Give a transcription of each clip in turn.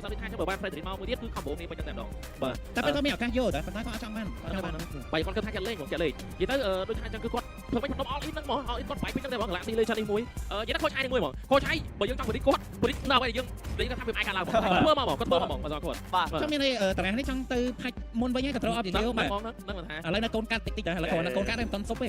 បើសិនថាខ្ញុំបើបាន Frederick មកមួយទៀតគឺ combo នេះពេញតែម្ដងបាទតែពេលគាត់មានឱកាសយកតែប៉ុន្តែគាត់អត់ចង់បានបាយគាត់គិតថាចាក់លេងមកចាក់លេងនិយាយទៅដូចថាអញ្ចឹងគឺគាត់ធ្វើមិនខ្ញុំអល់អ៊ីនហ្នឹងហ្មងអល់អ៊ីនគាត់បាយពេញហ្នឹងតែហ្មងកន្លះស៊ីលេងចាក់លេងមួយនិយាយទៅខូចឆៃនេះមួយហ្មងខូចឆៃបើយើងចង់បរិគាត់បរិណាហើយយើងលេងគាត់ថាវាអាចកាត់ឡើងហ្មងធ្វើមកគាត់ធ្វើមកហ្មងបាទគាត់ចង់មានតារាងនេះចង់ទៅផាច់មុនវិញហើយក៏ត្រូវអត់ជាយើងបាទហ្នឹងមិនថាឥឡូវនៅកូនកាត់តិចតិចតែឥឡូវកូនកាត់តែមិនទាន់សុបទេអ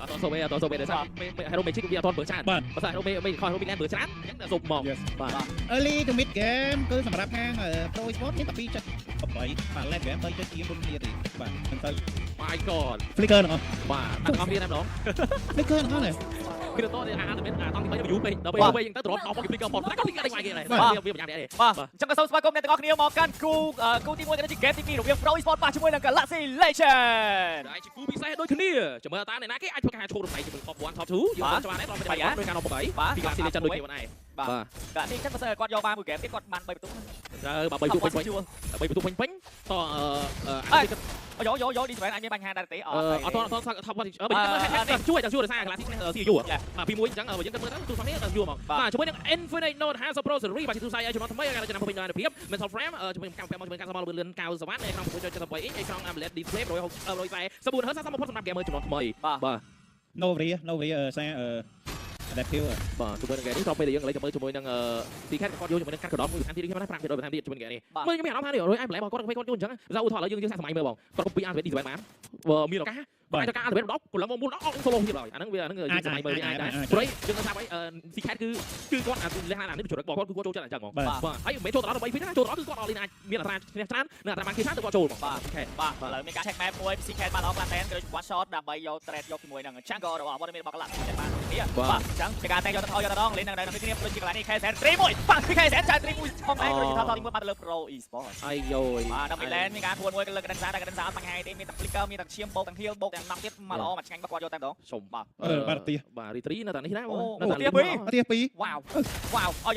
ត់សុបទេអត់សុបទេដោយសារហេរ៉ូមេជីកវាអត់ទាន់បើច្រើនបើថាហេរ៉ូមេខហេរ៉ូមេលែនបើច្រើនអញ្ចឹងសុបមកបាទ early to mid game គឺសម្រាប់ខាង Pro Sport មានតែ2.8បាទ late game 3.9មុនគ្នាទេបាទហ្នឹងទៅ My God flicker ទាំងអស់បាទអត់មានតែម្ដង flicker ទាំងអស់នេះគឺទៅអានតែតាំងពី3ទៅយូរពេកដល់ពេលយើងទៅត្រឡប់ដល់មកគេ flicker ប៉ុនតែគាត់ flicker អីមកគេដែរវាប្រញាប់ដែរបាទអញ្ចឹងក៏សូមស្វាគមន៍អ្នកទាំងអស់គ្នាមកកាន់គូទី1ទៅជា game ទី2រវាង Pro Sport បាទជាមួយនឹង Galaxy Legend ហើយជាគូពិសេសដូចគ្នាចាំមើលតាអ្នកណាគេអាចធ្វើការឈោររំសាយជាមួយ Top 1 Top 2យើងចាំបានដែរដល់ពេលបាយដោយការនាំ8ពី Galaxy Legend ដូចគ្នាដែរបាទ Galaxy ចឹងបើសិនគាត់យកបានមួយ game ទៀតគាត់បាន3បន្ទុកបាទ3បន្ទុកពេញតយោឌីស្វែនអាចមានបញ្ហាដែរទេអត់Top 1ជួយដោយសារ Galaxy ស៊ីយូបាទពីមួយអញ្ចឹងយើងគិតមើលទៅទូរស័ព្ទនេះយូរមកបាទជាមួយនឹង Infinite Note 50 Pro Series បាទជាទូរស័ព្ទចំណងថ្មីការចំណាំពេញដោយភាព Mental Frame ជាមួយនឹងកាមេរ៉ាជាមួយការសមលលឿន90 វ៉ាតនៅក្នុង6.78 អ៊ីងអេក្រង់ AMOLED Display 144 Hz សមបំផុតសម្រាប់ gamer ចំណងថ្មីបាទ Novia សារadaptive បាទជាមួយនឹងគេនេះត្រូវពេលយើងឥឡូវទៅមើលជាមួយនឹង Secret គាត់យកជាមួយនឹងកាត់កណ្ដុំមួយតាមទីនេះខ្ញុំណា5%បន្ថែមទៀតជាមួយនឹងគេនេះមើលខ្ញុំមានអារម្មណ៍ថានេះរួយអាយម្លែគាត់គាត់យកអញ្ចឹងឧទាហរណ៍ឥឡូវយើងសាកសម័យមើលបងគាត់ពី Android Design បានមានឱកាសបាទការ Android 10កន្លងមកមុនអត់ solo ទៀតហើយអាហ្នឹងវាយើងសម័យមើលវាអាចដែរព្រោះយើងថាអី Secret គឺគាត់លះអានេះជ្រុលរបស់គាត់គឺគាត់ចូលចិត្តអញ្ចឹងហ្មងបាទហើយមិនចូលទៅដល់3 feet ណាចូលដល់គឺគាត់ online អាចមានអត្រាឈ្នះច្រើននិងអត្រាបានគេច្រើនទៅគាត់ចូលហ្មងបាទឥឡូវមានការ check map មួយ Secret បានល្អខ្លាំងមែនគឺ one shot ដើម្បីយក trade យកជាមួយនឹង Jungle របស់ព័ត៌មានរបស់ Galaxy បាននេះបាទអញ្ចឹងពីការតែងយកទៅថយយកទៅដងលេងនៅនេះគ្នាដូចជាកន្លែងនេះ KSN 3 មួយបាទ KSN ចាយ3 មួយផងដែរដូចជាថាទី1បានទៅលើ Pro Esport អាយយ៉យបាទដល់ពី lane មានការពួនមួយលើកដិនសាតែកដិនសាបញ្ហាទេមានតែ flicker មានតែឈាមបោកទាំងហៀលបោកទាំង10ទៀតមកល្អមកឆ្ងាញ់គាត់យកតែម្ដងសុំបាទបាទទីបាទរីត្រីនៅតែនេះដែរនៅតែទី2វ៉ាវអូ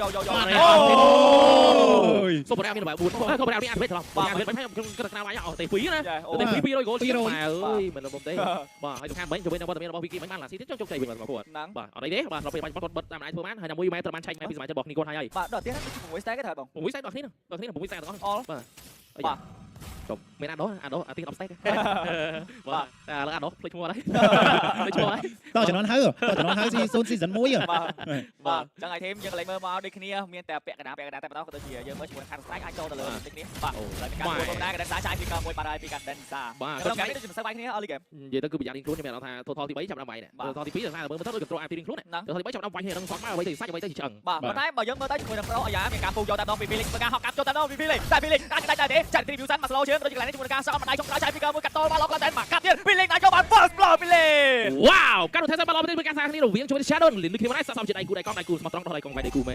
យសុំប្រាក់មានabout 4ក៏ប្រាក់មានអាវិតឡោះអាវិតមិនខ្ញុំគិតថាវាអស់តែ2ណាតែ200 goal ទៀតម៉ែអើយមិនលំទេបាទហើយខាងវិញជាមួយនឹងវត្តមានរបស់ Wiki មិនបានឡាស៊ីទៀតចុកជ័យវិញមកគាត់បាទអត់អីទេបាទដល់ពេលបាញ់គាត់បិទតាមអាចធ្វើបានហើយមួយម៉ែត្រូវបានឆែកម៉ែពីសមាជិករបស់គ្នាគាត់ហើយបាទដល់ទៀត6 stack ទេត្រូវបង6 stack ដល់គ្នា6 stack ទាំងអស់បាទចុះមានអាដោអាទី10 stack បាទតែឥឡូវអាដោភ្លេចឈ្មោះអត់ហើយភ្លេចឈ្មោះហើយតចំនួនហើយseason 1បាទចឹងឲ្យធីមយើងកន្លែងមើលមកដូចគ្នាមានតែពាក់កណ្ដាលតែម្ដងក៏ដូចជាយើងមើលជាមួយ Counter Strike អាចចូលទៅលើដូចគ្នាបាទហើយការធ្វើបំណាកណ្ដាលសាឆាយពីកមួយបាត់ហើយពីកាត់ដិនសាបាទក្នុងgame នេះដូចមិនសូវបាយគ្នា early game និយាយទៅគឺប្រយ័ត្នរៀងខ្លួនខ្ញុំមានអារម្មណ៍ថា total ទី3ចាប់ដល់វាយនេះ total ទី2ដល់សារមើលទៅដូច control អាទីរៀងខ្លួន total ទី3ចាប់ដល់វាយនេះនឹងសតមកអ្វីទៅសាច់អ្វីទៅឆ្អឹងបាទប៉ុន្តែបើយើងមើលទៅជាមួយនឹង Pro អាយ៉ាមានការពូយកតែម្ដងពី Felix មានការហកកាត់ចូលតែម្ដងពី Felix តែ Felix អាចដាច់ដែរទេចាត់ distribution មក slow ជើងដូចកន្លែងនេះជាមួយនឹងការសក់ម្ដាយចុងក្រោយឆាយពីកមួយកាត់តមកលោកតែមកកាត់ទៀត Felix អាចយកបាន first blow Felix វ៉ាវការទៅថាបាល់ពីការសាគ្នារវាងជាមួយ Shadow លីនដូចគ្នាដែរសក់សំជាដៃគូដៃកង់ដៃគូស្មោះត្រង់ដល់ដៃកង់ដៃគូមែន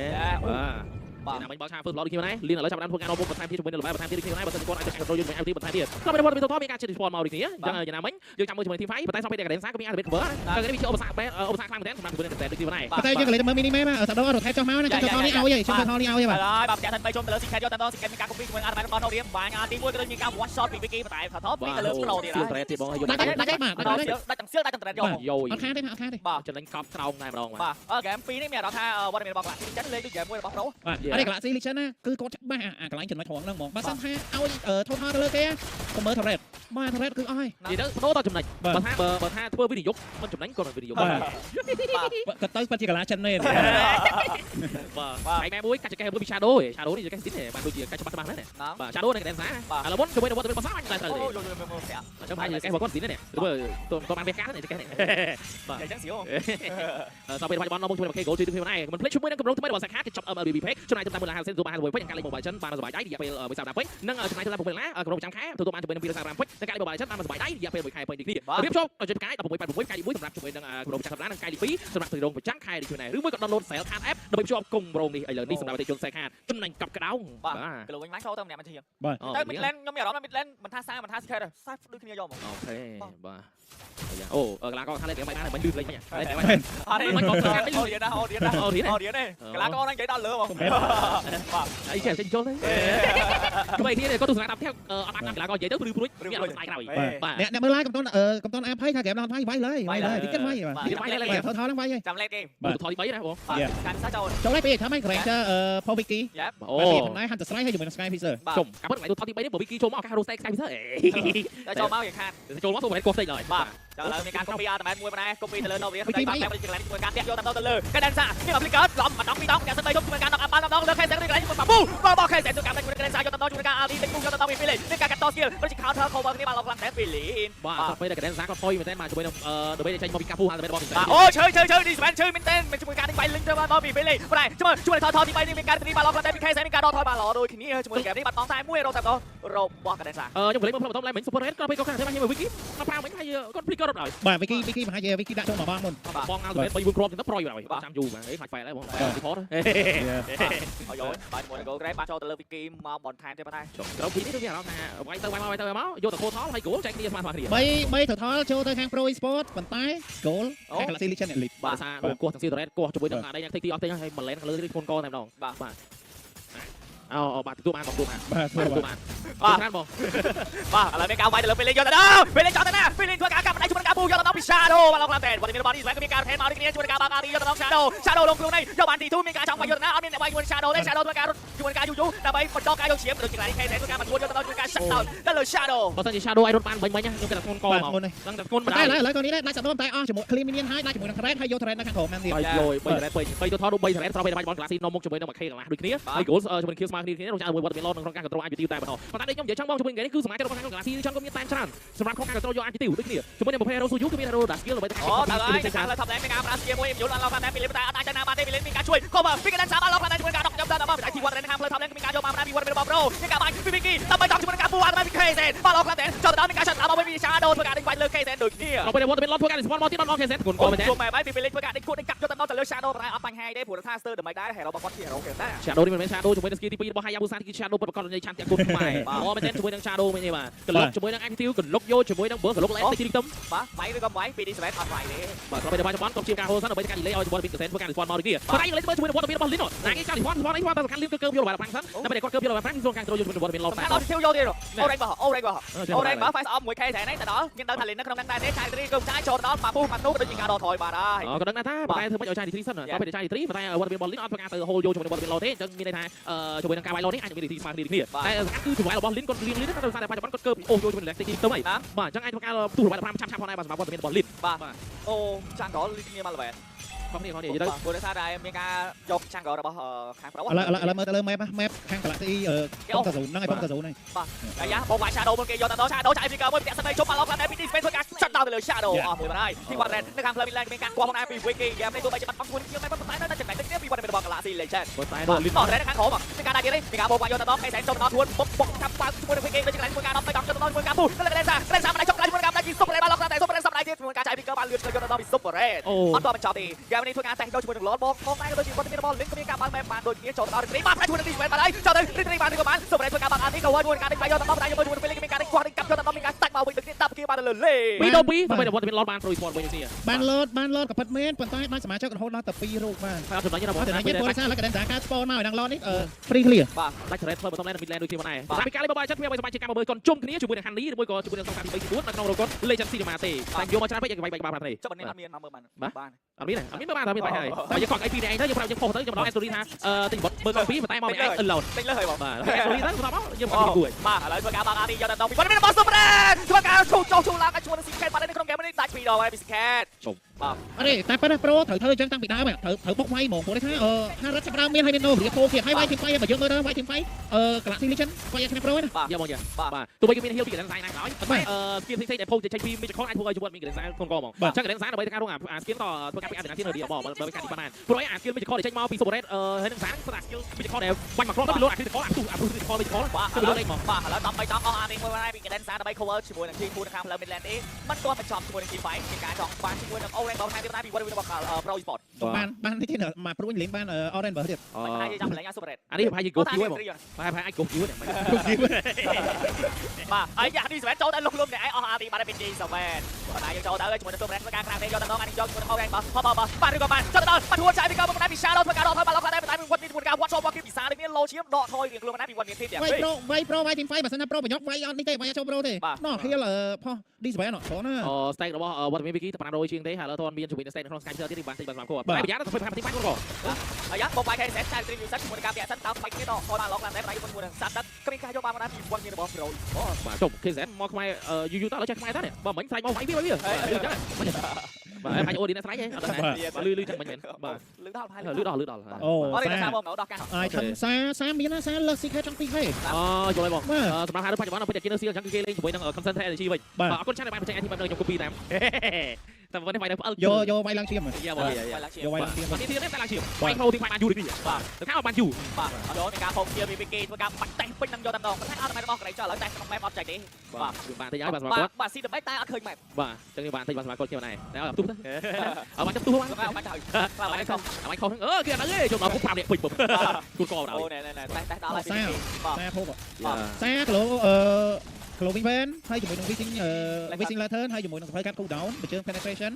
បាទណាមិញបោកឆា first blow ដូចគ្នាដែរលីនឥឡូវចាប់បានធ្វើការនាំពុកបន្ថែមទៀតជាមួយនឹងល្បែបន្ថែមទៀតដូចគ្នាដែរបើសិនគាត់អាច control យើងអាចបន្ថែមទៀតដល់ពេលទៅមានការជិះ spawn មកដូចគ្នាអញ្ចឹងយ៉ាងណាមិញយើងចាំមើលជាមួយ team fight ប៉ុន្តែសោះពេលតែកណ្ដាលសាក៏មាន activate cover តែនេះវាជាឧបសគ្គខ្លាំងមែនទែនសម្រាប់ជាមួយនឹងតែដូចគ្នាដែរតែយើងកន្លែងមើល mini map អត់ដល់រត់ថែចុះមកណាចុះថតនេះឲ្យចុះថតនេះឲ្យបាទហើយបាទចាក់ថា3ជុំទៅលើ Secret យកតែដល់ Secret មានការ copy ជាមួយ Armament របស់ Noria បាញ់ទី1ក៏ដូចមានការ one shot ពី Wiki បន្តែថតពីទៅលើ Pro ទៀតហើយទៀតបងយកដាច់បាទដាច់ទាំងសៀលដាច់ទាំង trade យកអត់ខាតទេបាទចំណេញកប់ក្រោមតែម្ដងបាទហ្គេម2នេះមានអារម្មណ៍ថាវត្តមានរបស់ Galaxy ចឹងលេងដូចហ្គេមមួយរបស់ Pro បាទអានេះ Galaxy Legend ណាគឺគាត់ច្បាស់អាកន្លែងចំណុចត្រង់ហ្នឹងហ្មងបើសិនថាឲ្យថតទៅលើគេកុំមើល turret បាទ turret គឺអស់ហើយនិយាយទៅបដូរដល់ចំណុចបើថាធ្វើវិនិយោគមិនចំណេញគាត់មិនវិនិយោគបាទក៏ទៅពិតជា Galaxy មែនបាទហើយម៉ែមួយកាច់ចកេះពី Shadow នេះចកេះទៀតបាទដូចជាកាច់ច្បាស់ណាស់បាទ Shadow នៅកណ្ដាលសាឥឡូវមុនជាមួយនឹងវត្តមានរបស់សាបាញ់តែទៅអូចាំហើយចកេះរបស់គាត់ទៀតនេះមើលទៅបានវាកាត់នេះចកេះនេះបាទអញ្ចឹងស្រួលសោះពេលបាច់បនមកជាមួយនឹង Gold ទី2ហ្នឹងមិនភ្លេចជាមួយនឹងកម្រងថ្មីរបស់សាខាគេចាប់ MLB Pack ចំណាយទៅតាម150សេនទៅបាន150ពេជ្រការលេង Mobile Legends បានសប្បាយដៃរយៈពេល130ពេជ្រនិងចំណាយទៅតាម6ដុល្លារក្រុមប្រចាំខែទទួលបានជាមួយនឹង235ពេជ្រនិងការលេង Mobile Legends បានសប្បាយដៃរយៈពេល1ខែពេញដូចគ្នារៀបចំដល់ចិត្តកាយ1686កាយទី1សម្រាប់ជាមួយនឹងក្រុមប្រចាំសប្តាហ៍និងកាយទី2សម្រាប់ក្រុមប្រចាំខែដូចគ្នាឬមួយក៏ download Sale Card App ដើម្បីភ្ជាប់គង់ម្រងនេះឥឡូវនេះសម្រាប់អតិថិជន Sale Card ចំណេញកប់ក្តោងបាទក្លូវិញមកចូលទៅម្នាក់មិនជាបាទតែ Midland ខ្ញុំមានអារម្មណ៍ថា Midland មិនថាសាមិនថា Secret ទេសាដូចគ្នាយកមកអូខេបាទអូកន្លងកខាងលេងមិនបានមិនឌឺលេងហ្នឹងអត់ទេមិនក៏ខាងនេះអូរៀនណាកន្លងកហ្នឹងនិយាយដល់លើហ្មង អីចេះចេញចូលទេក្មេងនេះក៏ទស្សនាតាមtheoអត់បានកន្លងក៏និយាយទៅព្រឺព្រួយមានអត់ស្ដាយក្រោយបាទ អ្នកមើល live កំតនអាប់ហើយថាហ្គេមដល់វាយលើវាយលើតិចទៀតវាយថតហ្នឹងវាយ ចាំលេខគេ បាទថតទី3ណាបង កាន់សាចូល ចូលឲ្យពេលថាម៉េច Ranger Poviki អូ ណៃ Hunter Strike ហើយជាមួយនឹង Sky Fisher ជុំកាប់ទៅថតទី3នេះបើវីគីចូលមកឱកាសរស់ស្ទេកស្កាយពិសេស តែចូលមកយ៉ាងខាត ចូលមកទៅមិនគាត់ស្ទេកឡើយ បាទចាំឡើយមានការ copy អត់តែមួយប៉ុណ្ណេះ copy ទៅលើ Novia តែតាមតែជាកន្លែងធ្វើការតាក់យកតាមទៅលើកណ្ដាលសាមាន applicator ឡំម្ដងពីរដងអ្នកស្ដីជុំធ្វើការដល់បានម្ដងលើខេសែនកន្លែងបាប៊ូបខេសែនធ្វើការតែកណ្ដាលសាយកតាមជួយការ RD ទៅយកតាមពីលេមានការកាត់ត skill ដូចជា counter cover គ្នាបានឡងខ្លាំងតែពីលីន បាទទៅពេលតែកណ្ដាលសាគាត់តុយមែនតើមកជាមួយនឹងដើម្បីចេញមកពីកាពូហើយតែបង បាទអូឈើនេះស្មែនឈើមែនតើជាមួយការនេះបាយលីនទៅបានពីពីលីប៉ុន្តែជួយថតទី3នេះមានការទីបានឡងខ្លាំងតែពីខេសែនមានការដកថយបានល្អដូចគ្នាជាមួយហ្គេមនេះបាត់តតែមួយរត់តែរបស់កណ្ដាលសាខ្ញុំកលេចមើលផ្លូវបន្ទប់ឡើងមិញ super red ក៏ពេលក៏ខាងតែមកវីគីមកប្រើមិញហើយគាត់ព្រីក៏រត់ហើយ បាទ Vicky ប្រហែលជា Vicky ដាក់ចូលមកបងមុន បងអាល់បែត3 4គ្រាប់ទៅប្រយហើយចាំយូរបាទខ្លាចហ្វែហើយបងទីផត អយោបាយមួយ go grab បានចូលទៅលើ Vicky មកបន្ថែមទេប៉ុន្តែ ត្រូវពីនេះទៅមានអារម្មណ៍ថាវាយទៅមកយកទៅខូថលហើយគោលចែកគ្នាស្មើគ្នា 3ថតចូលទៅខាង Pro Sport ប៉ុន្តែ goal ខាង Galaxy Legend Elite បាទសារគោះទាំង super red គោះជាមួយនឹងអានេះយ៉ាងទីអស់ទេហើយមកលែនលើធ្ងន់កតែម្ដងបាទអូបាទទទួលបានបងទទួលបានច្រើនបង បាទឥឡូវមានការវាយទៅលើពេលលេងយកទៅដល់ពេលលេងចោលទៅណាពេលលេងធ្វើការកាប់ដៃជាមួយនឹងការពូយកទៅដល់ពី Shadow បាទឡងខ្លាំងតែវត្តមានរបស់នេះស្វែងក៏មានការថែមមកដូចគ្នាជាមួយនឹងការបាក់អារីយកទៅដល់ Shadow លងខ្លួននេះយកបានទី2មានការចង់វាយយកទៅណាអត់មានអ្នកវាយជាមួយ Shadow ទេ Shadow ធ្វើការរត់ជាមួយនឹងការយូរដើម្បីបន្តការយកឈាមដូចជាកន្លែងខេសែនធ្វើការបន្តយកទៅដល់ជួយការ shutdown ទៅលើ Shadow បើសិនជា Shadow ឲ្យរត់បានមិញខ្ញុំគិតថាធ្ងន់កមកដឹងតែធ្ងន់មិន តែ ដែរ ឥឡូវគាត់នេះដាច់សាប់តែអស់ជាមួយ Clean Minion ហើយដាច់ជាមួយនឹង Thread ហើយយក Thread នៅខាងក្រោមមែនទេ 3លយ3 Thread 3ទៅថតដូច3 Thread ត្រូវពេលបាច់បអលក្លាស៊ីនមុខជាមួយនឹងមួយ K កន្លះដូចគ្នាហើយ goal ជាមួយ Kill ស្មើគ្នារងចាំមួយវត្តមាន load ក្នុងការ control IPT តែម្ដងប៉ុន្តែដូចខ្ញុំនិយាយចង់បងជាមួយនេះគឺសមាជិករបស់ខាងកន្លះស៊ីច្រើនក៏មានតែច្រើនសម្រាប់ក្នុងការ control យក IPT ដូចគ្នាជាមួយនឹងប្រភេទ Hero Suyu គឺមាន Hero Dash Skill ដើម្បីតែ អូតើហើយខាងលើ top lane មានការប្រាស្គាមួយយល់ឡើងថាតែពីលេតែអត់អាចទៅណាបានទេពីលេមានការជួយ cover ពីកណ្ដាលសាបានឡងខ្លាំងតែជាមួយការដកចាប់ដល់តែទីវត្តខាងលើ top lane មានការយកមកបានពីវត្តមានរបស់ Pro មានការបាញ់ពី Vicky ដើម្បីចង់ជាមួយនឹងការពូបានពី KZ បានឡងខ្លាំងតែចូលដល់មានការ shut down មកពី Shadow ធ្វើការដេញបាញ់លើ KZ ដូចគ្នាដល់ពេលវត្តមាន load ធ្វើការ respawn មកទៀតដល់ KZ ធ្ងន់កមែនទេ ជួបបែបពីលេធ្វើការដេញគួតដេញកាប់យកទៅលើ Shadow តែអត់បាញ់ហើយទេព្រោះថា Stir ដើម្បីដែរ Hero របស់គាត់ជា Hero គេតែ Shadow នេះមិនមែន Shadow ជាមួយនឹង skill ទី2របស់ Hayabusa គឺ Shadow ប្រកបដោយឆន្ទៈគុណខ្មែរអូមែនទេជាមួយនឹង Shadow មែនទេបាទកន្លុកជាមួយនឹង IPT កន្លុកយកជាមួយនឹង Burr កន្លុក Lane តិចទីទំបាទវាយឬក៏វាយពី D7 អត់វាយទេបាទត្រូវពេលបច្ចុប្បន្នគ្រប់ជាការហូរសិនដើម្បីការ delay ឲ្យវត្តមាន percent ធ្វើការ respawn មកដូចគ្នាប៉ុន្តែលេងជាមួយនឹងវត្តមានរបស់ Lin ណាគេការ respawn អីគាត់តែសំខាន់ Lin គឺកើបយករបស់5សិនដើម្បីគាត់កើបយករបស់5ក្នុងការ control ជាមួយនឹងវត្តមាន load តែអត់ចូលយកទៀតអូរ៉េងបាទ face off មួយ K ស្រែនេះទៅដល់មានដឹងថា Lin នៅក្នុងហ្នឹងដែរទេឆាយត្រីគឺចាយចូលដល់ប៉ាពូប៉ានូក៏ដូចជាការដកថយបាទហើយក៏ដឹងថាប៉ុន្តែធ្វើមិនឲ្យឆាយទី3សិនដល់ពេលឆាយទី3ប៉ុន្តែវត្តមានរបស់ Lin អត់ធ្វើការទៅ hold យកជាមួយនឹងវត្តមាន load ទេអញ្ចឹងមានន័យថាជាមួយនឹងការវាយ load នេះអាចមានទីស្មើគ្នាតែគឺចម្ងាយរបស់ Lin គាត់រៀង Lin តែដោយសារបច្ចុប្បន្នគាត់កើបអូសយកជាមួយនឹង ទីទៅហីបាទអញ្ចឹងអាចធ្វើការទូរបស់5ឆាប់ផងដែរបាទសម្រាប់វត្តមានរបស់ Lin បាទអូចាំក៏ Lin មានមកល្បែងផងនេះយីទៅព្រោះថាដែរមានការយកចាំងរបស់ខាងប្រុសឥឡូវមើលទៅលើ map ខាង Galaxy ប៉ុងកាហ្ស៊ូហ្នឹងហើយប៉ុងកាហ្ស៊ូហ្នឹងបាទអាយ៉ាបងវាយ Shadow មុនគេយកទៅដល់ Shadow ចាយពីកើមួយពាក់ស្បែកជប់បាល់ឡងតែពីទី space ធ្វើការ shut down ទៅលើ Shadow អស់មួយបាទហើយទីវត្ត Red នៅខាងផ្លូវមានឡើងមានការគោះផងដែរពី Wiki ហ្គេមនេះទោះបីជាបាត់បង់ខ្លួនជាងតែប៉ុន្តែនៅតែចំណែកទៅពីវត្តមានរបស់ Galaxy Legend ប៉ុន្តែ Lin ដល់ Red នៅខាងក្រោមមានការដាក់ទៀតនេះមានការបងវាយយកទៅដល់ K ចូលទៅដល់ខ្លួនបុកចាប់បាល់ជាមួយនឹង Wiki ដូចជាកន្លែងមួយការដល់ទៅដល់ជាមួយការពូទៅលើ Red មិនដៃចុកឡើងជាមួយនឹងការដាក់ជី Super Red បាល់ឡងតែ Super Red សម្រាប់ទៀតជាមួយការចាយពីកើបានលឿនឆ្លងយកទៅដល់ពី Super Red អត់តបបញ្ចប់ទេហ្គេមនេះធ្វើការតែងដូចជាមួយនឹង Lord បងតែក៏ដូចជាវត្តមានរបស់ Lin ក៏មានការបាល់មែនបានដូចគ្នាចូលទៅដល់រីបានជាមួយនឹងទីស្វេតបានហើយចូលទៅរីបានឬក៏បាន Super Red ធ្វើការបាល់អានេះក៏វត្តមួយការដេញបាល់យកទៅដល់តែជាមួយនឹងពេលលេងមានការដេញខ្វះកាប់យកទៅដល់មានការតាច់មកវិញដូចគ្នាតាប់គេបានលើលេ2-2ដើម្បីវត្តមាន Lord បាន Pro Sport វិញនេះបាន Lord ក៏ពិតមែនប៉ុន្តែបានសមាជិករហូតដល់តែ2រូបបានហើយអត់ចំណេញរបស់តែនិយាយពលិសាឡើយក៏ដឹងថាការ spawn មកឲ្យដល់ Lord នេះ free clear បាទដាច់ Red ធ្វើបន្ត Lane មីត Lane ដូចគ្នាបានដែរតែពីការលេងបបាយចិត្តវាឲ្យសមាជិកកម្មមើលកូនជុំគ្នាជាមួយនឹង Handy ឬមួយក៏ជាមួយនឹងសង្កាត់ទី3ទី4នៅក្នុងរកូន Legend Cinema ទេតែយកមកច្រើនពេកយើងវាយបាល់ប្រាំទេចុះបានមានមកមើលបានអត់មានមើលបានតែមានបាយហើយតែយើងកត់ IP នេះឯងទៅយើងប្រាប់យើងផុសទៅយើងបន្ត story ថាទិញបត់មើល copy ប៉ុន្តែមកមិនអាច unload ទិញលើហើយបងបាទ story ទៅបន្តមកយើងមកគួយបាទឥឡូវធ្វើការបាក់អានេះយកទៅដល់ពីវត្តមានរបស់ Super Red ធ្វើការចូលឡើងជាមួយនឹង Secret បាត់នៅក្នុងហ្គេមនេះដាច់ពីរដងហើយពី Secret ជុំបាទអត់ទេតែប៉ុន្តែ Pro ត្រូវអញ្ចឹងតាំងពីដើមត្រូវបុកវាយហ្មងព្រោះថាហារ៉ាត់ចាប់ដើមមានហើយមាន Novia គោគៀហើយវាយទី5បើយើងមើលទៅវាយទី5Galaxy Legend វាយឈ្នះ Pro ណាបាទយកមកបាទទោះបីគេមាន heal ពីកណ្ដាលសាយណាស់ក៏ដោយប៉ុន្តែskin ផ្សេងៗដែលផុសចេញពី Magic Con អាចធ្វើឲ្យជីវិតមានកណ្ដាលសាយខ្លួនកហ្មងអញ្ចឹងកណ្ដាលសាយដើម្បីធ្វើការរងអា skin តធ្វើការពី advantage នៅ របស់បើការទីបានព្រោះអា skill Magic Con ដែលចេញមកពី Super Red ហើយនឹងសារស្ដា skill Magic Con ដែលបាញ់មកគ្រាប់ទៅលោតអា Magic Con អា Magic Con បាទគឺលោតឯងមកបាទឥឡូវ13ដងអស់អានេះមួយបានពីកណ្ដាលសាយដើម្បី cover ជាមួយនឹង Team 2នៅខាងផ្លូវ Midland ទេមិនទាន់បញ្ចប់ជាមួយនឹង Team 5មានការចង់បានជាមួយនឹង Orange បងថែមទៀតដែរពីវត្តរបស់ Pro Sport បាននេះទៀតមក Pro លេងបាន Orange បើទៀតមិនថាចង់លេង Super Red អានេះប្រហែលជា go kill ហ្នឹងប្រហែលអាច go kill ហ្នឹងបាទហើយយ៉ានេះ7ចូលតែលុកលុំតែឯងអស់អាទីបានពី D7 បាទតែយើងចូលទៅជាមួយនឹង Super Red ធ្វើការក្រាំងទេយកទៅដល់អានេះយកជាមួយនឹង Orange បាទឬក៏បានចូលទៅដល់បាត់ហួរចាយពីកោមកពី Shadow ធ្វើការដកថយបាល់ឡងតែ วันนี้วันการวัดชอบว่าคือปีศาจนี่โลเชียบดอกทอยเรียงรวมนะปีวันนี้ทีมเดียว ไวโปรไวทีมไฟแบบนั้นโปรไปยกไวออนนี่เตะไวโชว์โปรเตะนอกเฮียพ่อดีสบายหน่อยขอหน้า สเต็กរបស់វត្តមានវិគីតប្រាំ100ជាងទេហើយឥឡូវតនមានជំនាញ state ក្នុង Sky Share ទៀតទីបានទីបានសម្រាប់គាត់តែប្រយ័ត្នទៅធ្វើ5ទីបាញ់គាត់អាយ៉ាបបបាយខេសែនចាយត្រីវិវសិតជាមួយនឹងការពាក់សិនតាមបាច់គ្នាដកថយបានឡងឡានតែប្រៃមួយនឹងសាត់ទឹកគ្មានការយកបានណាពីវត្តមានរបស់ប្រូអូបាទចុះ KZ មកខ្មែរយូរតើឥឡូវចេះខ្មែរតើនេះបើមិនខ្លាចមកវាយវាបាទអាចអូឌីណាស្រ័យហ៎អត់ដែរបាទលឺចឹងមិនមែនបាទលឺដល់ហើយលឺដល់អូអត់ទេថាមកដល់ការអាយថាសាមានណាសាលើកស៊ីខេចង់ទីខេយល់ហើយបងសម្រាប់ហើយបច្ចុប្បន្នពេលតែគេនៅស៊ីអញ្ចឹងគេលេងជាមួយនឹង Consent Energy វិញបាទអរគុណច្រើនដែលបានបញ្ចេញអាទីបាននៅខ្ញុំ copy តាមតែวันนี้ไฟได้ផ្អើលយកវាយឡើងឈាមយកវាយឡើងឈាមយកវាយឡើងឈាមនេះទៀតតែឡើងឈាមវាយ pro ទីបានយូរនេះបាទទៅថាបានយូរបាទអត់មានការហូបជាពីគេធ្វើការបាច់តេះពេញនឹងយកតែម្ដងប៉ុន្តែអត់តែរបស់កន្លែងចោលឥឡូវតែក្នុងម៉ែបអត់ចាច់ទេបាទបានទៅហើយបាទសម្រាប់គាត់បាទស៊ីដើម្បីតែអត់ឃើញម៉ែបបាទអញ្ចឹងបានទៅបាទសម្រាប់គាត់ខ្ញុំណែតែអត់ទុះទៅអត់បានទុះបានអត់បានទៅបាទខុសអត់បានខុសគេអត់ហ្នឹងទេចូលមកពុក5នាក់ពេញពុកគូកោដល់អូណែតែដល់ហើយសាភពសាគីឡូClothing Van ហើយជាមួយនឹង Wishing Lantern ហើយជាមួយនឹងសភៅកាត់ cooldown បញ្ជើ penetration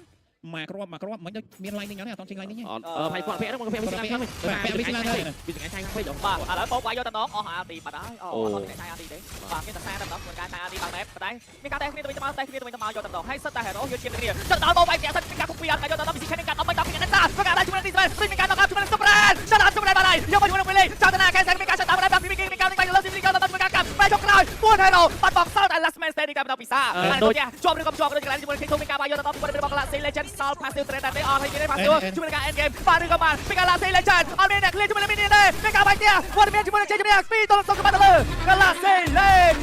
មកគ្រាប់មិនមាន line នេះអត់ចេញ line នេះអត់ហើយគាត់ពាក់ហ្នឹងគាត់ពាក់ Wishing Lantern ពាក់ Wishing Lantern ពីថ្ងៃថ្ងៃពេកបាទឥឡូវបោកវាយយកតែម្ដងអស់អាទីបាត់ហើយអត់មានតែអាទីទេបាទមានតែតែម្ដងខ្លួនការតែអាទីបាត់ម៉ែតែមានការតែគ្នាទៅវិញទៅមកតែគ្នាទៅវិញទៅមកយកតែម្ដងហើយសិតតែ hero យកជាគ្នាទៅដល់បោកវាយពាក់សិតមានការគប់ពីអត់យកទៅដល់ពីខាងនេះកាត់អត់មិនដល់ពីខាងនេះតាប្រកាសដល់ជាមួយនឹងទីស្បែកមានការដល់ជាមួយនឹង Superman ឆ្លាត Superman បានហើយយកមកជាមួយនឹង Willy ចោលតាណាកែសែនមានការឆ្លាតបានពីមានការទៅលើស៊ីកោដល់មួយការកាត់បែរចុកក្រោយពួន hero បាត់បោកសល់តែ last man standing តែដល់ពីសាដូចជាប់ឬក៏ជាប់ដូចកន្លែងជាមួយនឹង K2 មានការវាយយកទៅដល់ពីរបស់ Classic Legend Soul Passive Trade តែអត់ហើយមាន Passive ជាមួយនឹងការ end game បានឬក៏បានមានការ Classic Legend អត់មានអ្នក clear ជាមួយនឹង Minion ទេមានការបាច់ទៀតវត្តមានជាមួយនឹង Champion Speed ទៅសុខបានទៅលើ Classic Legend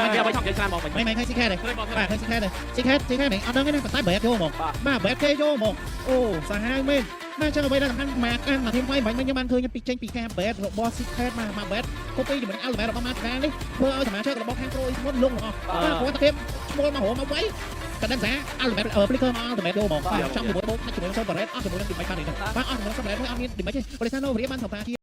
មិនគេបាច់ថងច្រើនមកមិនឃើញ CK ទេបាទឃើញ CK ទេ CK នេះអត់ដឹងទេប៉ុន្តែបែបយកមកបាទបែបគេយកមកអូសាហាវមែនណាចឹងអ្វីដែលសំខាន់មកធីមហ្វៃបាញ់ខ្ញុំបានឃើញពីចេញពីការបែបរបស់ CK មកបែបគូពីជាមួយនឹង Ultimate របស់ Master នេះធ្វើឲ្យសមាជិករបស់ខាង Pro មុនលងអស់បាទគាត់តែគេឈ្មោះមកហៅមកវិញក៏ដឹងថា Ultimate Flicker មក Ultimate យកមកចង់ជាមួយបូកជាមួយ Super Red អត់ជាមួយនឹង Dimage បាននេះបាទអត់ជាមួយ Super Red អត់មាន Dimage ទេបរិសាណូវរីបានសម្រាប់